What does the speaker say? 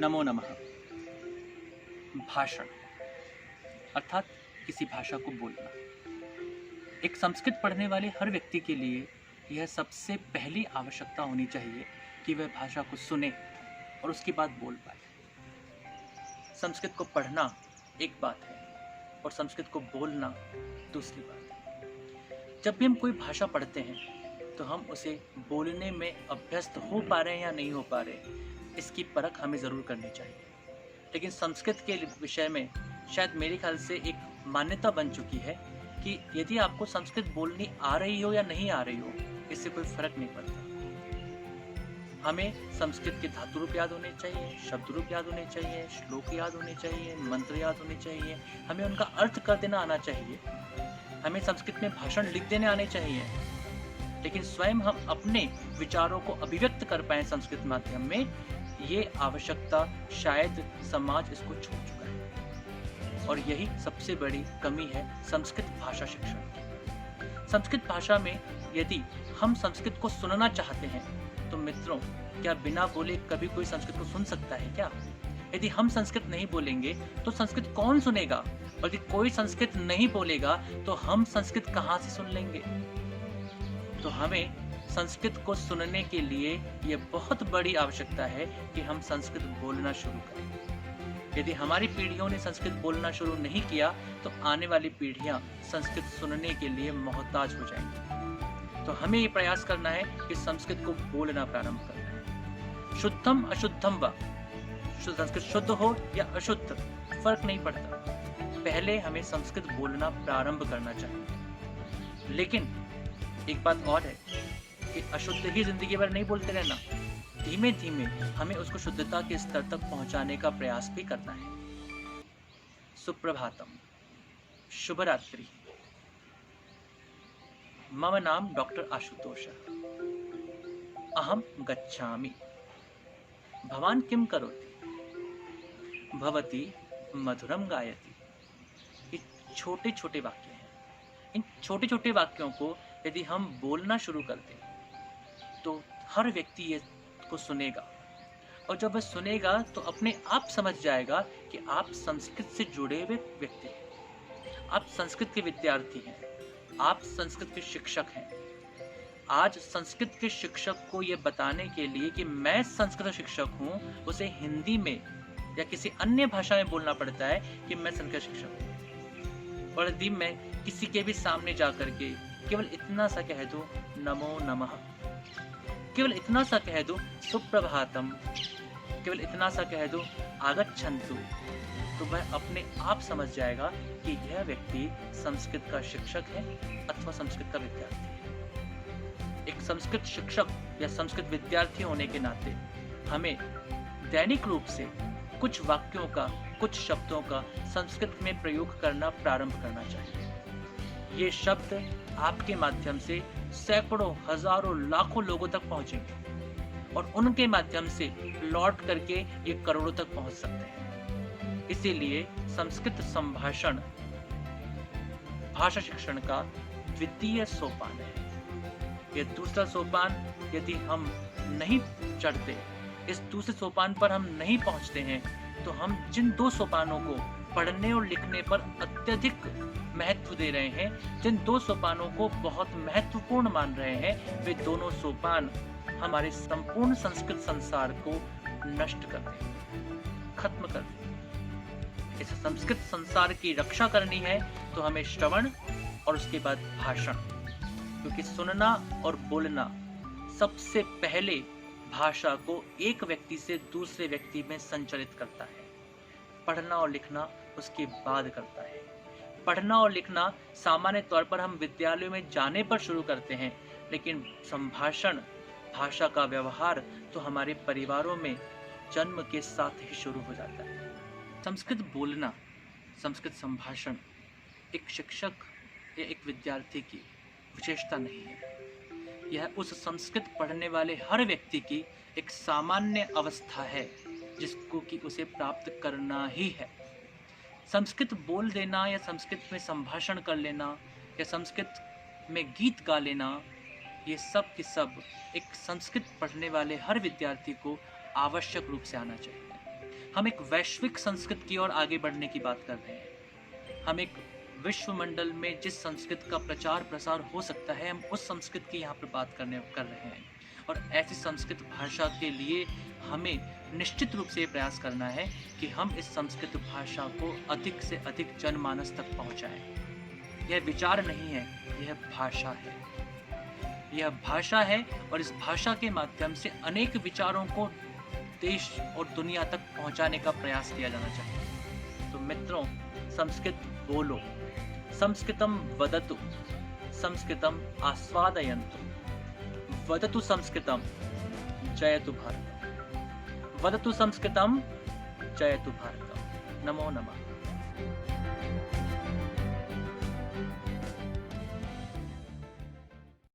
नमो नमः। भाषण अर्थात किसी भाषा को बोलना एक संस्कृत पढ़ने वाले हर व्यक्ति के लिए यह सबसे पहली आवश्यकता होनी चाहिए कि वह भाषा को सुने और उसके बाद बोल पाए। संस्कृत को पढ़ना एक बात है और संस्कृत को बोलना दूसरी बात है। जब भी हम कोई भाषा पढ़ते हैं तो हम उसे बोलने में अभ्यस्त हो पा रहे हैं या नहीं हो पा रहे, इसकी परख हमें ज़रूर करनी चाहिए। लेकिन संस्कृत के विषय में शायद मेरे ख्याल से एक मान्यता बन चुकी है कि यदि आपको संस्कृत बोलनी आ रही हो या नहीं आ रही हो, इससे कोई फर्क नहीं पड़ता। हमें संस्कृत के धातु रूप याद होने चाहिए, शब्द रूप याद होने चाहिए, श्लोक याद होने चाहिए, मंत्र याद होने चाहिए, हमें उनका अर्थ कर देना आना चाहिए, हमें संस्कृत में भाषण लिख देने आने चाहिए। लेकिन स्वयं हम अपने विचारों को अभिव्यक्त कर पाएं संस्कृत माध्यम में, ये आवश्यकता शायद समाज इसको छोड़ चुका है और यही सबसे बड़ी कमी है संस्कृत भाषा शिक्षण की। संस्कृत भाषा में यदि हम संस्कृत को सुनना चाहते हैं तो मित्रों, क्या बिना बोले कभी कोई संस्कृत को सुन सकता है क्या? यदि हम संस्कृत नहीं बोलेंगे तो संस्कृत कौन सुनेगा? और यदि कोई संस्कृत नहीं बोलेगा तो हम संस्कृत कहाँ से सुन लेंगे? तो हमें संस्कृत को सुनने के लिए ये बहुत बड़ी आवश्यकता है कि हम संस्कृत बोलना शुरू करें। यदि हमारी पीढ़ियों ने संस्कृत बोलना शुरू नहीं किया तो आने वाली पीढ़ियां संस्कृत सुनने के लिए मोहताज हो जाएंगी। तो हमें ये प्रयास करना है कि संस्कृत को बोलना प्रारंभ करना है। शुद्धम अशुद्धम व, संस्कृत शुद्ध हो या अशुद्ध फर्क नहीं पड़ता, पहले हमें संस्कृत बोलना प्रारंभ करना चाहिए। लेकिन एक बात और है कि अशुद्ध ही जिंदगी भर नहीं बोलते रहना, धीमे धीमे हमें उसको शुद्धता के स्तर तक पहुंचाने का प्रयास भी करना है। सुप्रभातम, शुभ रात्रि। मम नाम डॉक्टर आशुतोष। अहम गच्छामि। भवान किम करोति? भवती मधुरम गायति। ये छोटे छोटे वाक्य हैं। इन छोटे छोटे वाक्यों को यदि हम बोलना शुरू कर दें तो हर व्यक्ति ये को सुनेगा और जब वह सुनेगा तो अपने आप समझ जाएगा कि आप संस्कृत से जुड़े हुए व्यक्ति हैं, आप संस्कृत के विद्यार्थी हैं, आप संस्कृत के शिक्षक हैं। आज संस्कृत के शिक्षक को ये बताने के लिए कि मैं संस्कृत शिक्षक हूँ, उसे हिंदी में या किसी अन्य भाषा में बोलना पड़ता है कि मैं संस्कृत शिक्षक हूँ। और यदि मैं किसी के भी सामने जा करके केवल इतना सा कह दूं नमो नमः, केवल इतना सा कह दूं सुप्रभातम, केवल इतना सा कह दूं आगच्छन्तु, तो वह अपने आप समझ जाएगा कि यह व्यक्ति संस्कृत का शिक्षक है अथवा संस्कृत का विद्यार्थी है। एक संस्कृत शिक्षक या संस्कृत विद्यार्थी होने के नाते हमें दैनिक रूप से कुछ वाक्यों का, कुछ शब्दों का संस्कृत में प्रयोग करना प्रारंभ करना चाहिए। ये शब्द आपके माध्यम से सैकड़ों, हजारों, लाखों लोगों तक पहुंचेंगे और उनके माध्यम से लौट करके ये करोड़ों तक पहुंच सकते हैं। इसीलिए संस्कृत संभाषण भाषा शिक्षण का द्वितीय सोपान है। यह दूसरा सोपान यदि हम नहीं चढ़ते, इस दूसरे सोपान पर हम नहीं पहुंचते हैं तो हम जिन दो सोपानों को पढ़ने और लिखने पर अत्यधिक महत्व दे रहे हैं, जिन दो सोपानों को बहुत महत्वपूर्ण मान रहे हैं, वे दोनों सोपान हमारे संपूर्ण संस्कृत संसार को नष्ट कर दें, खत्म कर दें। इस संस्कृत संसार की रक्षा करनी है तो हमें श्रवण और उसके बाद भाषण, क्योंकि सुनना और बोलना सबसे पहले भाषा को एक व्यक्ति से दूसरे व्यक्ति में संचरित करता है। पढ़ना और लिखना उसके बाद करता है। पढ़ना और लिखना सामान्य तौर पर हम विद्यालयों में जाने पर शुरू करते हैं, लेकिन संभाषण, भाषा का व्यवहार तो हमारे परिवारों में जन्म के साथ ही शुरू हो जाता है। संस्कृत बोलना, संस्कृत संभाषण एक शिक्षक या एक विद्यार्थी की विशेषता नहीं है। यह उस संस्कृत पढ़ने वाले हर व्यक्ति की एक सामान्य अवस्था है जिसको कि उसे प्राप्त करना ही है। संस्कृत बोल देना या संस्कृत में संभाषण कर लेना या संस्कृत में गीत गा लेना, ये सब की सब एक संस्कृत पढ़ने वाले हर विद्यार्थी को आवश्यक रूप से आना चाहिए। हम एक वैश्विक संस्कृत की ओर आगे बढ़ने की बात कर रहे हैं। हम एक विश्व मंडल में जिस संस्कृत का प्रचार प्रसार हो सकता है, हम उस संस्कृत की यहाँ पर बात कर रहे हैं। और ऐसी संस्कृत भाषा के लिए हमें निश्चित रूप से ये प्रयास करना है कि हम इस संस्कृत भाषा को अधिक से अधिक जनमानस तक पहुँचाएं। यह विचार नहीं है, यह भाषा है। यह भाषा है और इस भाषा के माध्यम से अनेक विचारों को देश और दुनिया तक पहुंचाने का प्रयास किया जाना चाहिए। तो मित्रों, संस्कृत बोलो, संस्कृतम वदतु, संस्कृतम आस्वादयन्तु, वदतु संस्कृतम जयतु भारतम, वदतु संस्कृतम जयतु भारतम। नमो नमः।